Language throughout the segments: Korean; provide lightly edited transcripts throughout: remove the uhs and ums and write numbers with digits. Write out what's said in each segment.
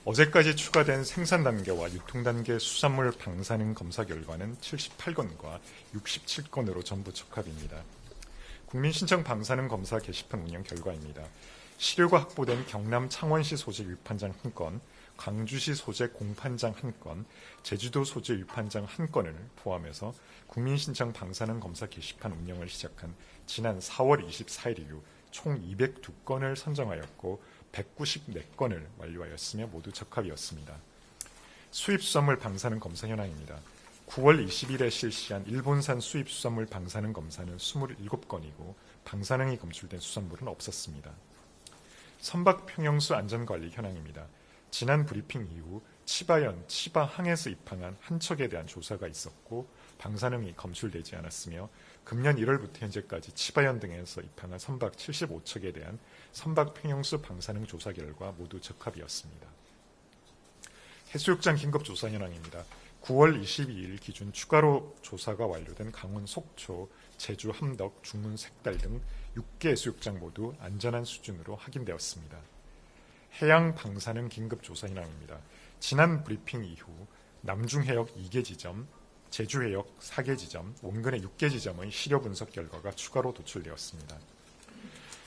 어제까지 추가된 생산 단계와 유통 단계 수산물 방사능 검사 결과는 78건과 67건으로 전부 적합입니다. 국민신청 방사능 검사 게시판 운영 결과입니다. 시료가 확보된 경남 창원시 소재 위판장 1건, 광주시 소재 공판장 1건, 제주도 소재 위판장 1건을 포함해서 국민신청 방사능 검사 게시판 운영을 시작한 지난 4월 24일 이후 총 202건을 선정하였고 194건을 완료하였으며 모두 적합이었습니다. 수입수산물 방사능 검사 현황입니다. 9월 20일에 실시한 일본산 수입수산물 방사능 검사는 27건이고 방사능이 검출된 수산물은 없었습니다. 선박 평형수 안전관리 현황입니다. 지난 브리핑 이후 치바현, 치바항에서 입항한 한 척에 대한 조사가 있었고 방사능이 검출되지 않았으며 금년 1월부터 현재까지 치바현 등에서 입항한 선박 75척에 대한 선박 평형수 방사능 조사 결과 모두 적합이었습니다. 해수욕장 긴급조사 현황입니다. 9월 22일 기준 추가로 조사가 완료된 강원 속초, 제주 함덕, 중문 색달 등 6개 해수욕장 모두 안전한 수준으로 확인되었습니다. 해양 방사능 긴급조사 현황입니다. 지난 브리핑 이후 남중해역 2개 지점, 제주해역 4개 지점, 원근해 6개 지점의 시료 분석 결과가 추가로 도출되었습니다.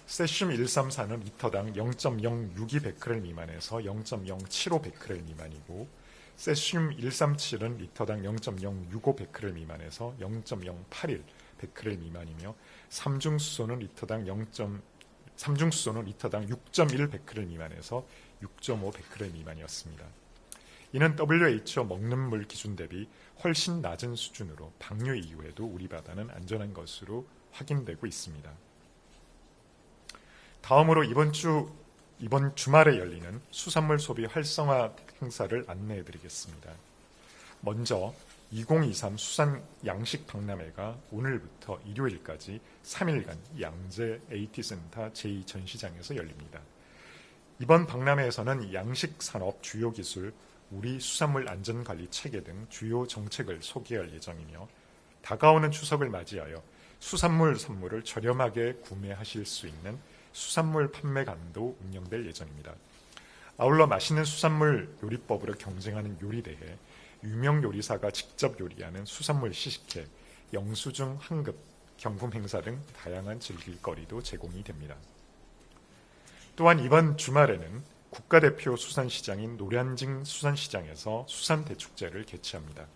세슘 134는 리터당 0.062 베크렐 미만에서 0.075 베크렐 미만이고 세슘 137은 리터당 0.065 베크렐 미만에서 0.081 베크렐 미만이며 삼중수소는 리터당 6.1 베크렐 미만에서 6.5 베크렐 미만이었습니다. 이는 WHO 먹는 물 기준 대비 훨씬 낮은 수준으로 방류 이후에도 우리 바다는 안전한 것으로 확인되고 있습니다. 다음으로 이번 주말에 열리는 수산물 소비 활성화 행사를 안내해 드리겠습니다. 먼저 2023 수산 양식 박람회가 오늘부터 일요일까지 3일간 양재 AT센터 제2전시장에서 열립니다. 이번 박람회에서는 양식 산업 주요 기술, 우리 수산물 안전관리 체계 등 주요 정책을 소개할 예정이며 다가오는 추석을 맞이하여 수산물 선물을 저렴하게 구매하실 수 있는 수산물 판매관도 운영될 예정입니다. 아울러 맛있는 수산물 요리법으로 경쟁하는 요리대회, 유명 요리사가 직접 요리하는 수산물 시식회, 영수증 환급, 경품 행사 등 다양한 즐길거리도 제공이 됩니다. 또한 이번 주말에는 국가대표 수산시장인 노량진 수산시장에서 수산대축제를 개최합니다.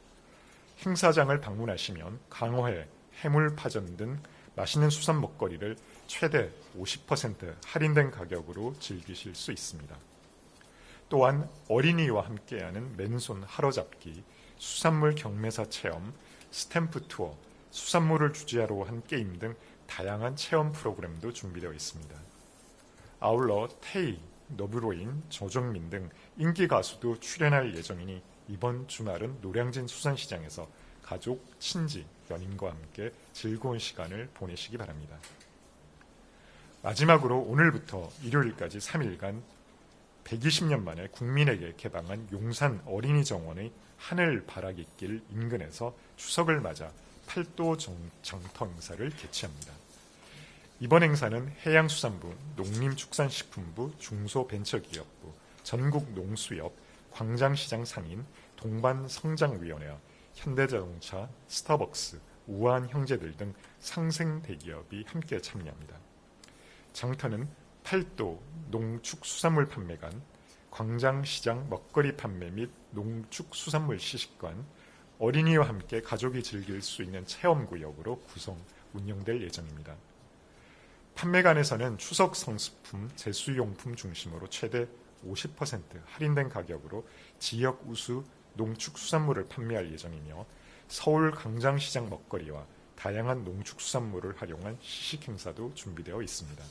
행사장을 방문하시면 강어회, 해물파전 등 맛있는 수산 먹거리를 최대 50% 할인된 가격으로 즐기실 수 있습니다. 또한 어린이와 함께하는 맨손 하러잡기, 수산물 경매사 체험, 스탬프 투어, 수산물을 주제로 한 게임 등 다양한 체험 프로그램도 준비되어 있습니다. 아울러 태희, 너브로인, 조정민 등 인기 가수도 출연할 예정이니 이번 주말은 노량진 수산시장에서 가족, 친지, 연인과 함께 즐거운 시간을 보내시기 바랍니다. 마지막으로 오늘부터 일요일까지 3일간 120년 만에 국민에게 개방한 용산 어린이정원의 하늘바라기길 인근에서 추석을 맞아 팔도 장터 행사를 개최합니다. 이번 행사는 해양수산부, 농림축산식품부, 중소벤처기업부, 전국농수협, 광장시장 상인, 동반성장위원회와 현대자동차, 스타벅스, 우한형제들 등 상생 대기업이 함께 참여합니다. 장터는 팔도 농축수산물 판매관, 광장시장 먹거리 판매 및 농축수산물 시식관, 어린이와 함께 가족이 즐길 수 있는 체험구역으로 운영될 예정입니다. 판매관에서는 추석 성수품, 제수용품 중심으로 최대 50% 할인된 가격으로 지역 우수 농축수산물을 판매할 예정이며 서울 광장시장 먹거리와 다양한 농축수산물을 활용한 시식행사도 준비되어 있습니다.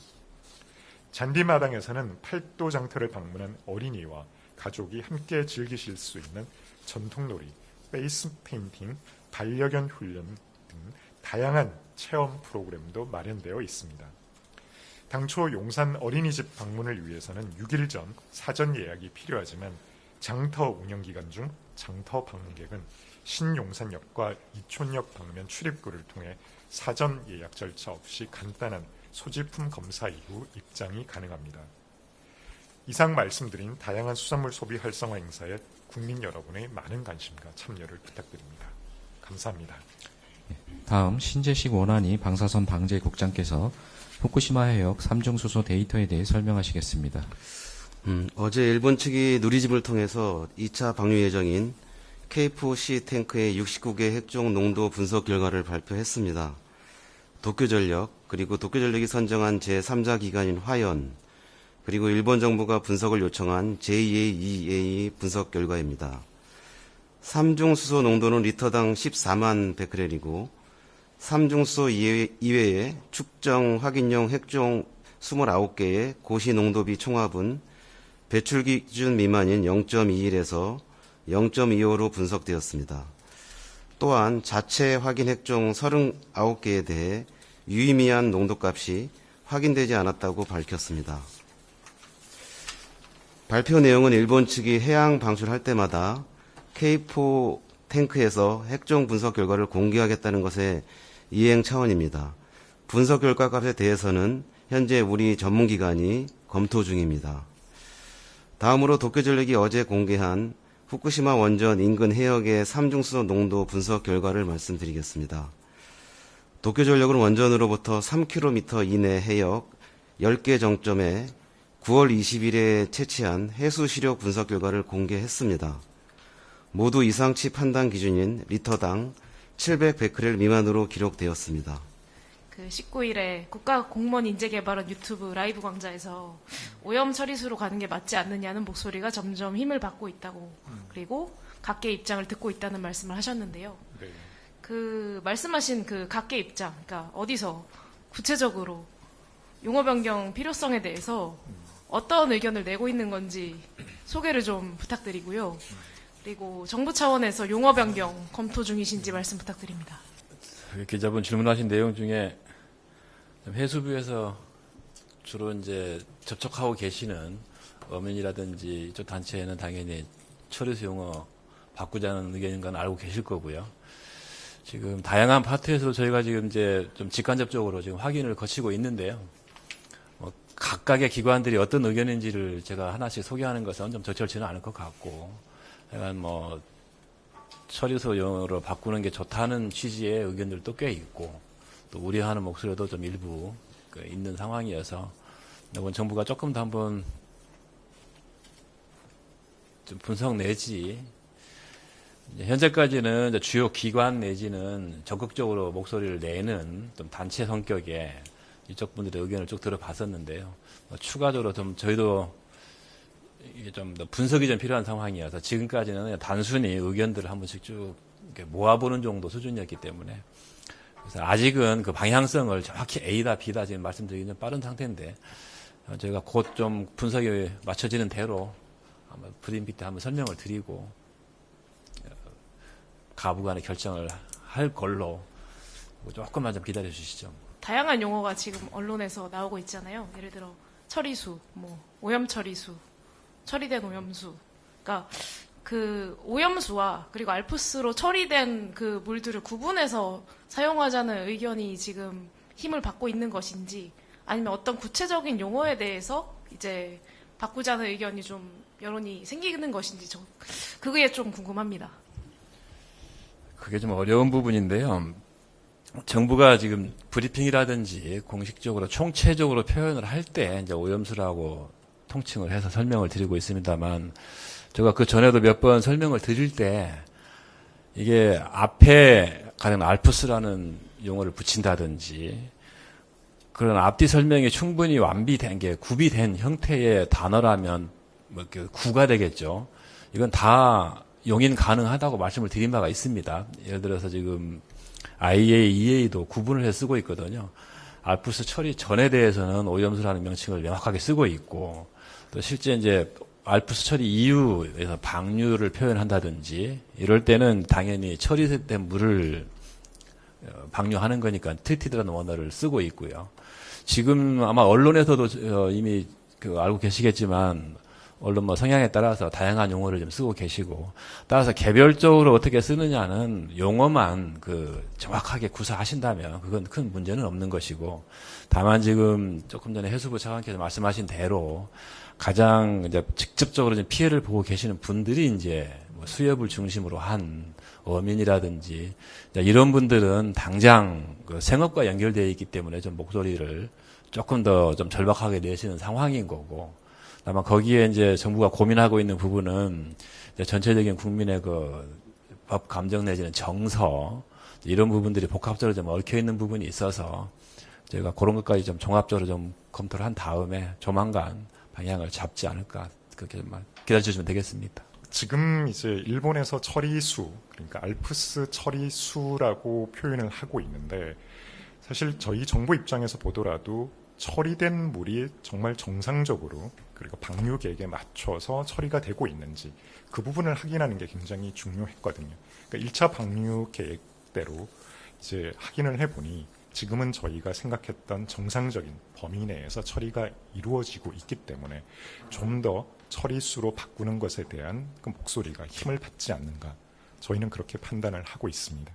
잔디마당에서는 팔도 장터를 방문한 어린이와 가족이 함께 즐기실 수 있는 전통놀이, 페이스 페인팅, 반려견 훈련 등 다양한 체험 프로그램도 마련되어 있습니다. 당초 용산 어린이집 방문을 위해서는 6일 전 사전 예약이 필요하지만 장터 운영 기간 중 장터 방문객은 신용산역과 이촌역 방면 출입구를 통해 사전 예약 절차 없이 간단한 소지품 검사 이후 입장이 가능합니다. 이상 말씀드린 다양한 수산물 소비 활성화 행사에 국민 여러분의 많은 관심과 참여를 부탁드립니다. 감사합니다. 다음 신재식 원안위 방사선 방재국장께서 후쿠시마 해역 3중 수소 데이터에 대해 설명하시겠습니다. 어제 일본 측이 누리집을 통해서 2차 방류 예정인 K4C 탱크의 69개 핵종 농도 분석 결과를 발표했습니다. 도쿄전력, 그리고 도쿄전력이 선정한 제3자 기관인 화연, 그리고 일본 정부가 분석을 요청한 JAEA 분석 결과입니다. 3중 수소 농도는 리터당 14만 베크렐이고 3중 수소 이외에 축정 확인용 핵종 29개의 고시 농도비 총합은 배출 기준 미만인 0.21에서 0.25로 분석되었습니다. 또한 자체 확인 핵종 39개에 대해 유의미한 농도값이 확인되지 않았다고 밝혔습니다. 발표 내용은 일본 측이 해양 방출할 때마다 K4 탱크에서 핵종 분석 결과를 공개하겠다는 것의 이행 차원입니다. 분석 결과 값에 대해서는 현재 우리 전문기관이 검토 중입니다. 다음으로 도쿄전력이 어제 공개한 후쿠시마 원전 인근 해역의 3중수소 농도 분석 결과를 말씀드리겠습니다. 도쿄전력은 원전으로부터 3km 이내 해역 10개 정점에 9월 20일에 채취한 해수 시력 분석 결과를 공개했습니다. 모두 이상치 판단 기준인 리터당 700베크렐 미만으로 기록되었습니다. 19일에 국가공무원인재개발원 유튜브 라이브 강좌에서 오염 처리수로 가는 게 맞지 않느냐는 목소리가 점점 힘을 받고 있다고, 그리고 각계 입장을 듣고 있다는 말씀을 하셨는데요. 네. 그 말씀하신 그 각계 입장, 그러니까 어디서 구체적으로 용어 변경 필요성에 대해서 어떤 의견을 내고 있는 건지 소개를 좀 부탁드리고요. 그리고 정부 차원에서 용어 변경 검토 중이신지 말씀 부탁드립니다. 기자분 질문하신 내용 중에 해수부에서 주로 이제 접촉하고 계시는 어민이라든지 이쪽 단체에는 당연히 처리수 용어 바꾸자는 의견인 건 알고 계실 거고요. 지금 다양한 파트에서 저희가 지금 이제 좀 직간접적으로 지금 확인을 거치고 있는데요. 각각의 기관들이 어떤 의견인지를 제가 하나씩 소개하는 것은 좀 적절치는 않을 것 같고, 약간 처리수 용어로 바꾸는 게 좋다는 취지의 의견들도 꽤 있고, 또 우려하는 목소리도 좀 일부 있는 상황이어서 이번 정부가 조금 더 한번 좀 분석 내지, 현재까지는 이제 주요 기관 내지는 적극적으로 목소리를 내는 좀 단체 성격의 이쪽 분들의 의견을 쭉 들어봤었는데요. 추가적으로 좀 저희도 이게 좀 더 분석이 좀 필요한 상황이어서 지금까지는 그냥 단순히 의견들을 한 번씩 쭉 이렇게 모아보는 정도 수준이었기 때문에, 그래서 아직은 그 방향성을 정확히 A다 B다 지금 말씀드리기는 빠른 상태인데, 저희가 곧 좀 분석이 맞춰지는 대로 한번 브리핑 때 한번 설명을 드리고 가부간의 결정을 할 걸로 조금만 좀 기다려 주시죠. 다양한 용어가 지금 언론에서 나오고 있잖아요. 예를 들어 처리수, 오염 처리수, 처리된 오염수. 그러니까 그 오염수와 그리고 알프스로 처리된 그 물들을 구분해서 사용하자는 의견이 지금 힘을 받고 있는 것인지, 아니면 어떤 구체적인 용어에 대해서 이제 바꾸자는 의견이 좀 여론이 생기는 것인지, 그게 좀 궁금합니다. 그게 좀 어려운 부분인데요. 정부가 지금 브리핑이라든지 공식적으로 총체적으로 표현을 할 때 이제 오염수라고 통칭을 해서 설명을 드리고 있습니다만, 제가 그 전에도 몇 번 설명을 드릴 때 이게 앞에 가령 알프스라는 용어를 붙인다든지 그런 앞뒤 설명이 충분히 완비된 게 구비된 형태의 단어라면 구가 되겠죠. 이건 다 용인 가능하다고 말씀을 드린 바가 있습니다. 예를 들어서 지금 IAEA, EA도 구분을 해 쓰고 있거든요. 알프스 처리 전에 대해서는 오염수라는 명칭을 명확하게 쓰고 있고, 또 실제 이제 알프스 처리 이후에서 방류를 표현한다든지 이럴 때는 당연히 처리된 물을 방류하는 거니까 트리티드라는 원어를 쓰고 있고요. 지금 아마 언론에서도 이미 알고 계시겠지만 언론 성향에 따라서 다양한 용어를 좀 쓰고 계시고, 따라서 개별적으로 어떻게 쓰느냐는 용어만 정확하게 구사하신다면 그건 큰 문제는 없는 것이고, 다만 지금 조금 전에 해수부 차관께서 말씀하신 대로 가장 이제 직접적으로 이제 피해를 보고 계시는 분들이 이제 뭐 수협을 중심으로 한 어민이라든지 이런 분들은 당장 그 생업과 연결되어 있기 때문에 좀 목소리를 조금 더 좀 절박하게 내시는 상황인 거고, 아마 거기에 이제 정부가 고민하고 있는 부분은 이제 전체적인 국민의 그 법 감정 내지는 정서 이런 부분들이 복합적으로 좀 얽혀 있는 부분이 있어서 저희가 그런 것까지 좀 종합적으로 좀 검토를 한 다음에 조만간 방향을 잡지 않을까, 그렇게만 기다려주시면 되겠습니다. 지금 이제 일본에서 처리수, 그러니까 알프스 처리수라고 표현을 하고 있는데, 사실 저희 정부 입장에서 보더라도 처리된 물이 정말 정상적으로 그리고 방류 계획에 맞춰서 처리가 되고 있는지 그 부분을 확인하는 게 굉장히 중요했거든요. 그러니까 1차 방류 계획대로 이제 확인을 해보니 지금은 저희가 생각했던 정상적인 범위 내에서 처리가 이루어지고 있기 때문에 좀 더 처리수로 바꾸는 것에 대한 그 목소리가 힘을 받지 않는가, 저희는 그렇게 판단을 하고 있습니다.